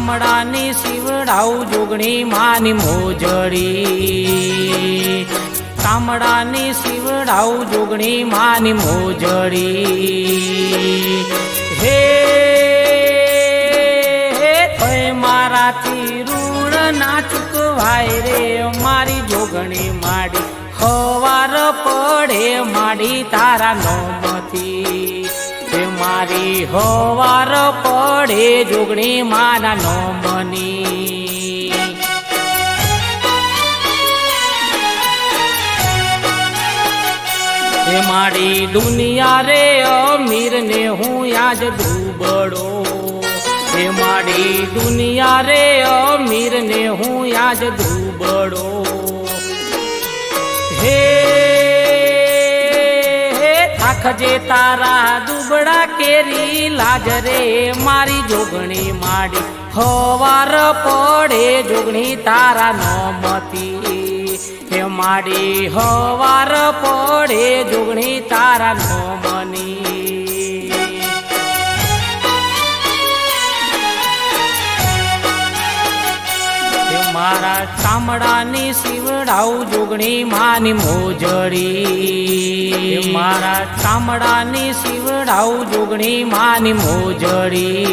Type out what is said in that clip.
ચામડાની શિવડાવું જોગણી માની મોજડી ચામડાની શિવડાવું જોગણી માની મોજડી હે મારાથી ઋણ ના ચૂકવાય રે મારી જોગણી માડી હવાર પડે માડી તારા નોમતી મારી હવાર પડે જોગણી મારા નોમની હે મારી દુનિયા રે અમીર ને હું યાજ ડૂબડો હે મારી દુનિયા રે અમીર ને હું યાજ ડૂબડો હે આખજે તારા દુબળા કેરી લાજ રે મારી જોગણી માડી હવાર પડે જોગણી તારા નોમતી હે માડી હવાર પડે જોગણી તારા નોમની મારા ચામડાની શિવડાવું જોગણી માની મોજડી મારા ચામડાની શિવડાવું જોગણી માની મોજડી